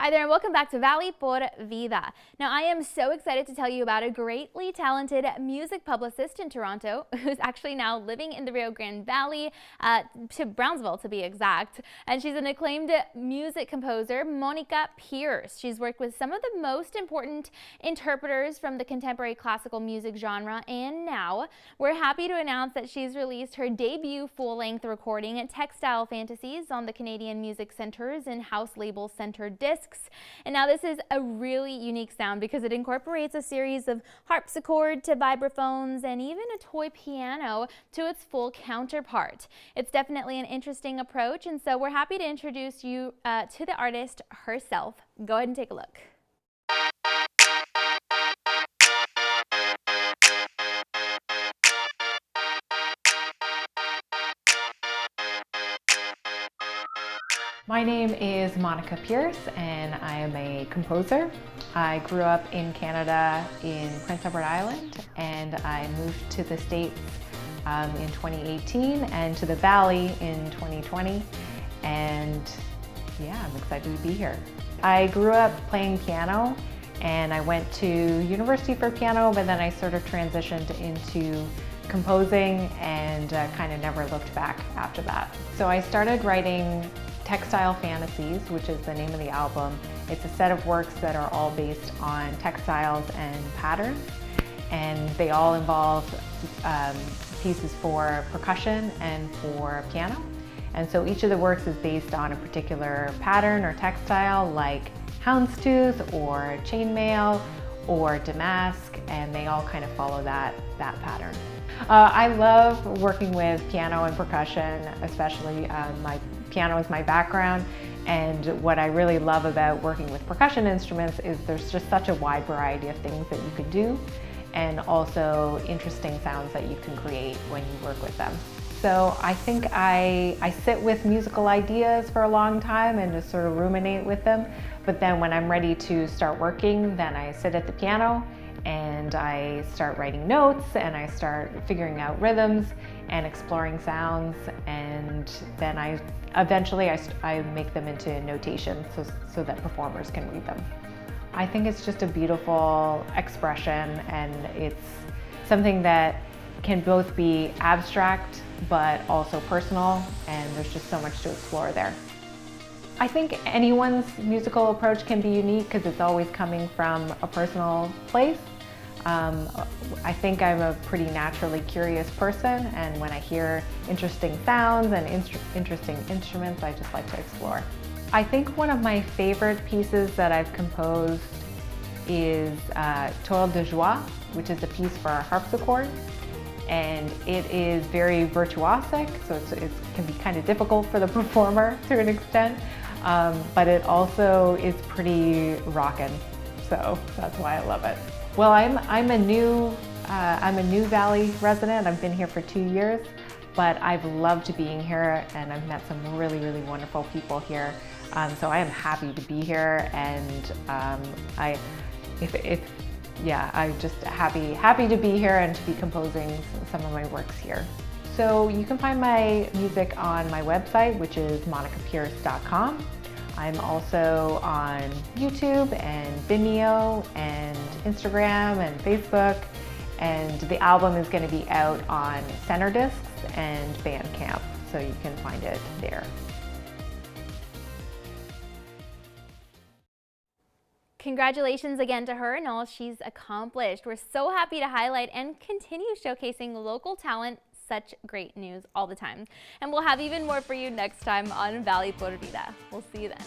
Hi there and welcome back to Valley por Vida. Now I am so excited to tell you about a greatly talented music publicist in Toronto who's actually now living in the Rio Grande Valley, to Brownsville to be exact. And she's an acclaimed music composer, Monica Pierce. She's worked with some of the most important interpreters from the contemporary classical music genre, and now we're happy to announce that she's released her debut full-length recording, Textile Fantasies, on the Canadian Music Center's in-house label Center Discs. And now this is a really unique sound because it incorporates a series of harpsichord to vibraphones and even a toy piano to its full counterpart. It's definitely an interesting approach, and so we're happy to introduce you to the artist herself. Go ahead and take a look. My name is Monica Pierce and I am a composer. I grew up in Canada in Prince Edward Island, and I moved to the States in 2018 and to the Valley in 2020, and yeah, I'm excited to be here. I grew up playing piano and I went to university for piano, but then I sort of transitioned into composing and kind of never looked back after that. So I started writing Textile Fantasies, which is the name of the album. It's a set of works that are all based on textiles and patterns, and they all involve pieces for percussion and for piano. And so each of the works is based on a particular pattern or textile, like houndstooth or chainmail or damask, and they all kind of follow that pattern. I love working with piano and percussion, especially my piano is my background, and what I really love about working with percussion instruments is there's just such a wide variety of things that you can do, and also interesting sounds that you can create when you work with them. So I think I sit with musical ideas for a long time and just sort of ruminate with them, but then when I'm ready to start working, then I sit at the piano and I start writing notes and I start figuring out rhythms and exploring sounds, and then I eventually make them into notation so that performers can read them. I think it's just a beautiful expression, and it's something that can both be abstract but also personal, and there's just so much to explore there. I think anyone's musical approach can be unique because it's always coming from a personal place. I think I'm a pretty naturally curious person, and when I hear interesting sounds and interesting instruments, I just like to explore. I think one of my favorite pieces that I've composed is Toile de Joie, which is a piece for a harpsichord. And it is very virtuosic, so it can be kind of difficult for the performer to an extent, but it also is pretty rockin', so that's why I love it. Well, I'm a new Valley resident. I've been here for 2 years, but I've loved being here, and I've met some really, really wonderful people here. So I am happy to be here, and I'm just happy to be here and to be composing some of my works here. So you can find my music on my website, which is monicapierce.com. I'm also on YouTube and Vimeo and Instagram and Facebook, and the album is going to be out on Center Discs and Bandcamp, so you can find it there. Congratulations again to her and all she's accomplished. We're so happy to highlight and continue showcasing local talent. Such great news all the time. And we'll have even more for you next time on Valley por Vida. We'll see you then.